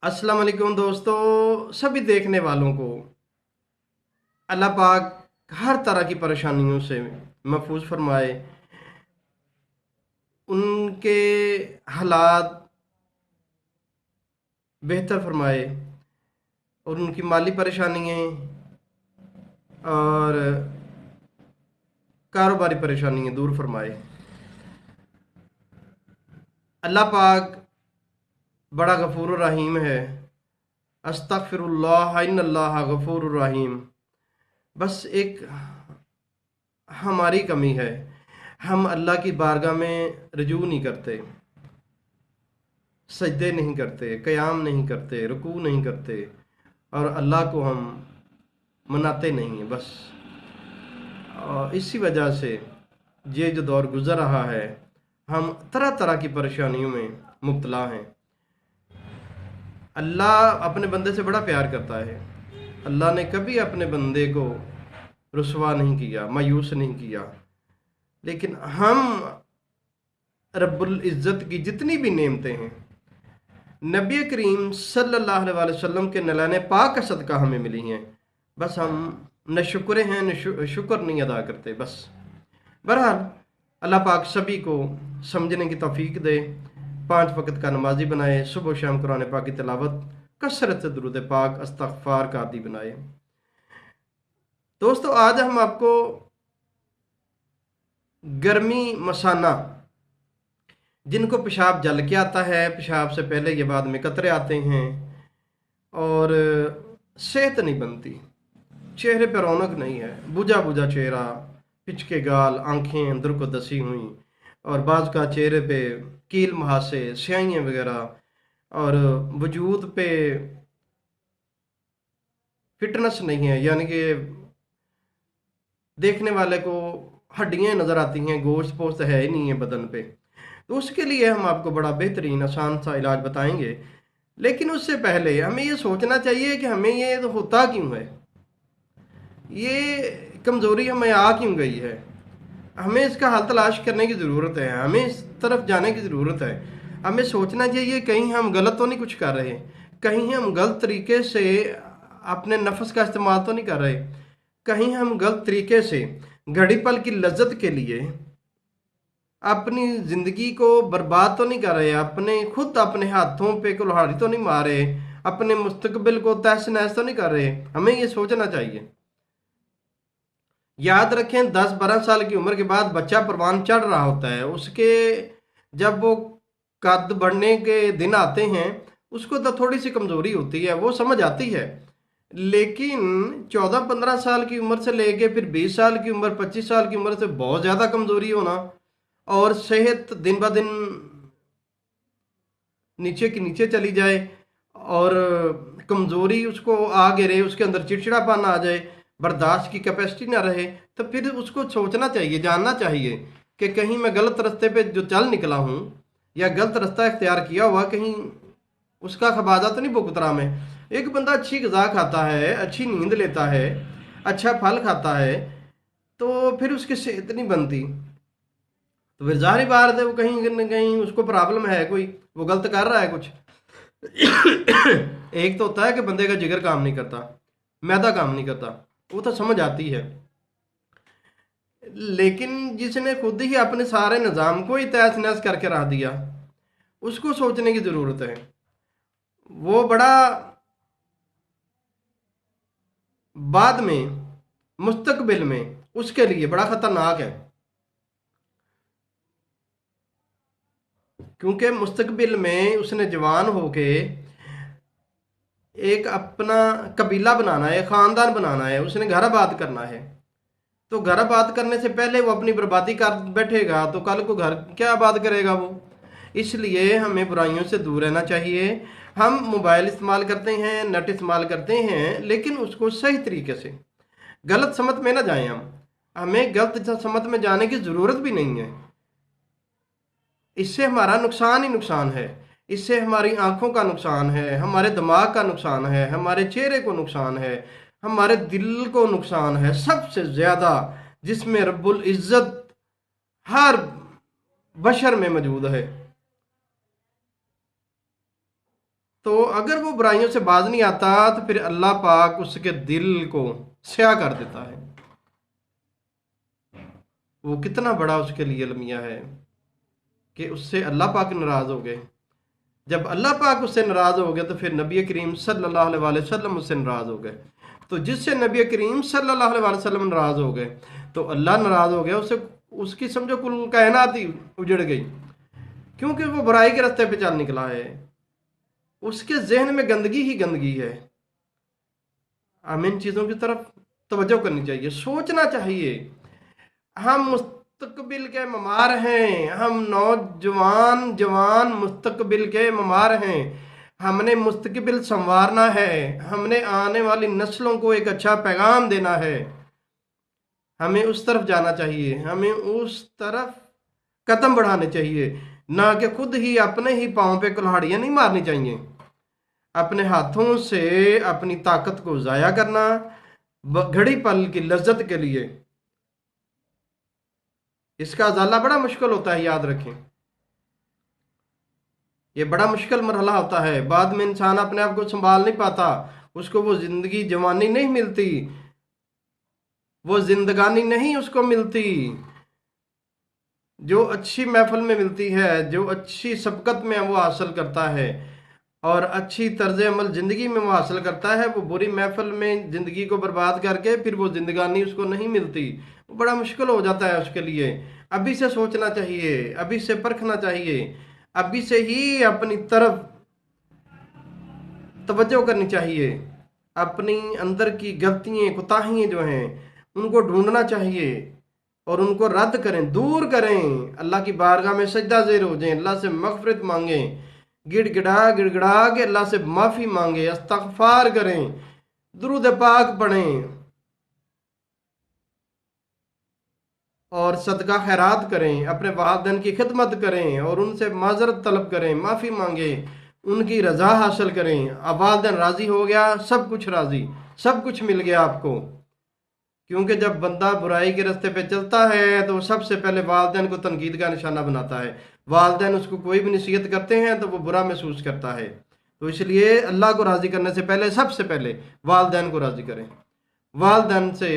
अस्सलाम वालेकुम दोस्तों, सभी देखने वालों को अल्लाह पाक हर तरह की परेशानियों से महफूज फरमाए। उनके हालात बेहतर फरमाए और उनकी माली परेशानियाँ और कारोबारी परेशानियाँ दूर फरमाए। अल्लाह पाक बड़ा गफूर रहीम है। अस्तगफिरुल्लाह इन्नल्लाह गफूर रहीम। बस एक हमारी कमी है, हम अल्लाह की बारगाह में रजू नहीं करते, सजदे नहीं करते, क़याम नहीं करते, रुकू नहीं करते और अल्लाह को हम मनाते नहीं हैं। बस और इसी वजह से ये जो दौर गुज़र रहा है, हम तरह तरह की परेशानियों में मुब्तला हैं। अल्लाह अपने बंदे से बड़ा प्यार करता है। अल्लाह ने कभी अपने बंदे को रुसवा नहीं किया, मायूस नहीं किया। लेकिन हम रब्बुल इज़्ज़त की जितनी भी नेमतें हैं, नबी करीम सल्लल्लाहु अलैहि वसल्लम के नलाने पाक का सदका हमें मिली हैं, बस हम न शुक्र हैं न शुक्र नहीं अदा करते। बस बहरहाल अल्लाह पाक सभी को समझने की तौफीक दे, 5 वक्त का नमाजी बनाए, सुबह शाम कुरान पाक की तिलावत, कसरत से दुरूद पाक इस्तग़फ़ार का आदी बनाए। दोस्तों, आज हम आपको गर्मी मसाना, जिनको पेशाब जल के आता है, पेशाब से पहले ये बाद में कतरे आते हैं और सेहत नहीं बनती, चेहरे पर रौनक नहीं है, बुझा बुझा चेहरा, पिचके गाल, आंखें अंदर को दसी हुई और बाज का चेहरे पे कील मुहासे, स्याहियाँ वगैरह और वजूद पे फिटनेस नहीं है, यानी कि देखने वाले को हड्डियाँ नज़र आती हैं, गोश्त पोस्त है ही नहीं है बदन पे। तो उसके लिए हम आपको बड़ा बेहतरीन आसान सा इलाज बताएंगे। लेकिन उससे पहले हमें ये सोचना चाहिए कि हमें ये होता क्यों है, ये कमज़ोरी हमें आ क्यों गई है। हमें इसका हल तलाश करने की ज़रूरत है, हमें इस तरफ जाने की ज़रूरत है। हमें सोचना चाहिए कहीं हम गलत तो नहीं कुछ कर रहे, कहीं हम गलत तरीके से अपने नफ्स का इस्तेमाल तो नहीं कर रहे, कहीं हम गलत तरीके से घड़ी पल की लज्जत के लिए अपनी ज़िंदगी को बर्बाद तो नहीं कर रहे, अपने खुद अपने हाथों पे कुल्हाड़ी तो नहीं मार रहे, अपने मुस्तकबिल को तहस नहस तो नहीं कर रहे। हमें ये सोचना चाहिए। याद रखें, 10-12 साल की उम्र के बाद बच्चा परवान चढ़ रहा होता है, उसके जब वो कद बढ़ने के दिन आते हैं, उसको तो थोड़ी सी कमज़ोरी होती है, वो समझ आती है। लेकिन 14-15 साल की उम्र से लेके फिर 20 साल की उम्र, 25 साल की उम्र से बहुत ज़्यादा कमज़ोरी होना और सेहत दिन ब दिन नीचे की नीचे चली जाए और कमज़ोरी उसको आ गिरे, उसके अंदर चिड़चिड़ापन आ जाए, बर्दाश्त की कैपेसिटी ना रहे, तो फिर उसको सोचना चाहिए, जानना चाहिए कि कहीं मैं गलत रास्ते पे जो चल निकला हूँ या गलत रास्ता इख्तियार किया हुआ, कहीं उसका खबाजा तो नहीं भुगत रहा मैं। एक बंदा अच्छी गज़ा खाता है, अच्छी नींद लेता है, अच्छा फल खाता है, तो फिर उसकी सेहत नहीं बनती, तो फिर ज़ाहिर बात है वो कहीं न कहीं उसको प्रॉब्लम है, कोई वो गलत कर रहा है कुछ। एक तो होता है कि बंदे का जिगर काम नहीं करता, मैदा काम नहीं करता, वो तो समझ आती है। लेकिन जिसने खुद ही अपने सारे निज़ाम को ही तहस नहस करके रख दिया, उसको सोचने की ज़रूरत है। वो बड़ा बाद में मुस्तकबिल में उसके लिए बड़ा ख़तरनाक है, क्योंकि मुस्तकबिल में उसने जवान होके एक अपना कबीला बनाना है, ख़ानदान बनाना है, उसने घर आबाद करना है। तो घर आबाद करने से पहले वो अपनी बर्बादी कर बैठेगा तो कल को घर क्या आबाद करेगा वो। इसलिए हमें बुराइयों से दूर रहना चाहिए। हम मोबाइल इस्तेमाल करते हैं, नेट इस्तेमाल करते हैं, लेकिन उसको सही तरीके से, गलत समत में ना जाएं। हमें गलत समत में जाने की ज़रूरत भी नहीं है। इससे हमारा नुकसान ही नुकसान है। इससे हमारी आंखों का नुकसान है, हमारे दिमाग का नुकसान है, हमारे चेहरे को नुकसान है, हमारे दिल को नुकसान है। सबसे ज़्यादा जिसमें रब्बुल इज़्ज़त हर बशर में मौजूद है। तो अगर वो बुराइयों से बाज नहीं आता तो फिर अल्लाह पाक उसके दिल को स्याह कर देता है। वो कितना बड़ा उसके लिए अलमिया है कि उससे अल्लाह पाक नाराज हो गए। जब अल्लाह पाक उससे नाराज हो गए तो फिर नबी करीम सल्लल्लाहु अलैहि वसल्लम उससे नाराज हो गए। तो जिससे नबी करीम सल्लल्लाहु अलैहि वसल्लम नाराज हो गए तो अल्लाह नाराज हो गया, उससे उसकी समझो कुल कायनात ही उजड़ गई, क्योंकि वो बुराई के रास्ते पे चल निकला है। उसके जहन में गंदगी ही गंदगी है। हमें इन चीज़ों की तरफ तवज्जो करनी चाहिए, सोचना चाहिए। हम मुस्तकबिल के ममार हैं, हम नौजवान जवान मुस्तकबिल के ममार हैं। हमने मुस्तकबिल संवारना है, हमने आने वाली नस्लों को एक अच्छा पैगाम देना है। हमें उस तरफ जाना चाहिए, हमें उस तरफ कदम बढ़ाने चाहिए, ना कि खुद ही अपने ही पाँव पे कुल्हाड़ियाँ नहीं मारनी चाहिए। अपने हाथों से अपनी ताकत को ज़ाया करना घड़ी पल की लज्जत के लिए, इसका अजाला बड़ा मुश्किल होता है, याद रखें। ये बड़ा मुश्किल मरहला होता है। बाद में इंसान अपने आप को संभाल नहीं पाता, उसको वो जिंदगी जवानी नहीं मिलती, वो जिंदगानी नहीं उसको मिलती जो अच्छी महफिल में मिलती है, जो अच्छी सबकत में वो हासिल करता है और अच्छी तर्ज अमल ज़िंदगी में वो हासिल करता है। वो बुरी महफिल में ज़िंदगी को बर्बाद करके फिर वो जिंदगानी उसको नहीं मिलती, वो बड़ा मुश्किल हो जाता है उसके लिए। अभी से सोचना चाहिए, अभी से परखना चाहिए, अभी से ही अपनी तरफ तवज्जो करनी चाहिए। अपनी अंदर की गलतियाँ कोताहियाँ जो हैं उनको ढूंढना चाहिए और उनको रद्द करें, दूर करें। अल्लाह की बारगाह में सजदा ज़ेर हो जाएं, अल्लाह से मग़फ़िरत मांगें, गिड़गिड़ा के अल्लाह से माफ़ी मांगे, इस्तग़फ़ार करें, दुरूद पाक पढ़ें और सदका खैरात करें, अपने वालिदैन की खिदमत करें और उनसे माजरत तलब करें, माफ़ी मांगे, उनकी रज़ा हासिल करें। अब वालिदैन राज़ी हो गया, सब कुछ राज़ी, सब कुछ मिल गया आपको। क्योंकि जब बंदा बुराई के रास्ते पे चलता है तो सबसे पहले वालिदैन को तनकीद का निशाना बनाता है। वालिदैन उसको कोई भी नसीहत करते हैं तो वो बुरा महसूस करता है। तो इसलिए अल्लाह को राज़ी करने से पहले सबसे पहले वालिदैन को राज़ी करें, वालिदैन से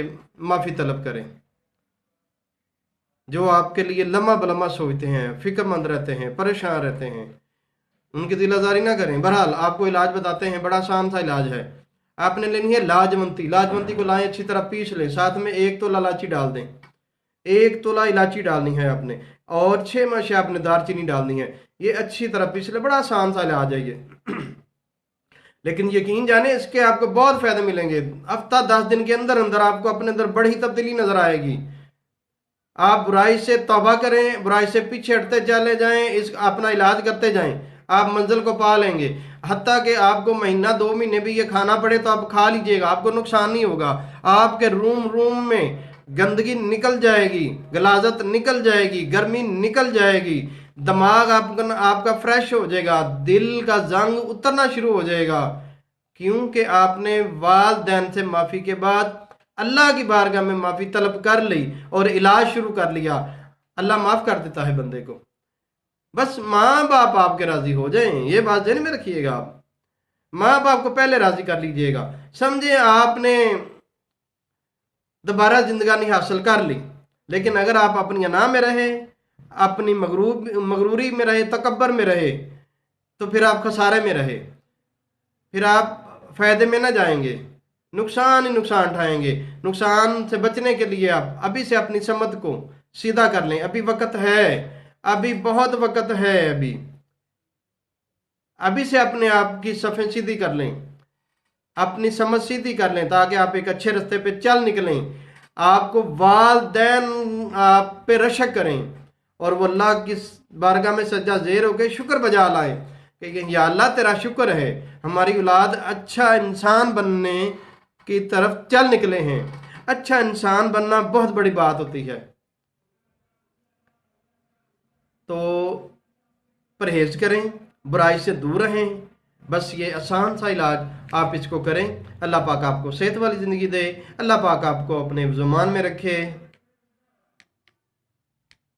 माफ़ी तलब करें, जो आपके लिए लम्हा बलम्हा सोचते हैं, फ़िक्रमंद रहते हैं, परेशान रहते हैं, उनकी दिल आज़ारी ना करें। बहरहाल आपको इलाज बताते हैं, बड़ा आसान सा इलाज है। आपने लेनी है लाजवंती। लाजवंती को लाएं, अच्छी तरह पीस लें, साथ में 1 तोला इलायची डाल दें, 1 तोला इलायची डालनी है आपने और 6 माशे आपने दालचीनी डालनी है। ये अच्छी तरह पीस लें, बड़ा आसान सा इलाज है ये। लेकिन यकीन जाने इसके आपको बहुत फायदे मिलेंगे। हफ्ता 10 दिन के अंदर अंदर आपको अपने अंदर बड़ी तब्दीली नजर आएगी। आप बुराई से तौबा करें, बुराई से पीछे हटते चले जाएं, इस अपना इलाज करते जाएं, आप मंजिल को पा लेंगे। हत्ता कि आपको महीना 2 महीने भी ये खाना पड़े तो आप खा लीजिएगा, आपको नुकसान नहीं होगा। आपके रूम में गंदगी निकल जाएगी, गलाजत निकल जाएगी, गर्मी निकल जाएगी, दिमाग आपका फ्रेश हो जाएगा, दिल का जंग उतरना शुरू हो जाएगा, क्योंकि आपने वालिदैन से माफ़ी के बाद अल्लाह की बारगाह में माफ़ी तलब कर ली और इलाज शुरू कर लिया। अल्लाह माफ़ कर देता है बंदे को। बस माँ बाप आपके राज़ी हो जाएं, ये बात ध्यान में रखिएगा। आप माँ बाप को पहले राज़ी कर लीजिएगा। समझे आपने दोबारा जिंदगानी हासिल कर ली, लेकिन अगर आप अपनी अना में रहे, अपनी मगरूरी में रहे, तकब्बर में रहे, तो फिर आप खसारे में रहे, फिर आप फ़ायदे में ना जाएंगे, नुकसान ही नुकसान उठाएंगे। नुकसान से बचने के लिए आप अभी से अपनी समझ को सीधा कर लें। अभी वक्त है, अभी बहुत वक्त है, अभी से अपने आप की सफ़ें सीधी कर लें, अपनी समझ सीधी कर लें, ताकि आप एक अच्छे रास्ते पे चल निकलें। आपको वालिदैन आप पे रशक करें और वो अल्लाह की बारगाह में सज्जा ज़ेर होकर शुक्र बजा लाए कि या अल्लाह तेरा शुक्र है, हमारी औलाद अच्छा इंसान बनने की तरफ चल निकले हैं। अच्छा इंसान बनना बहुत बड़ी बात होती है। तो परहेज करें, बुराई से दूर रहें। बस ये आसान सा इलाज आप इसको करें। अल्लाह पाक आपको सेहत वाली ज़िंदगी दे, अल्लाह पाक आपको अपने ज़ुबान में रखे।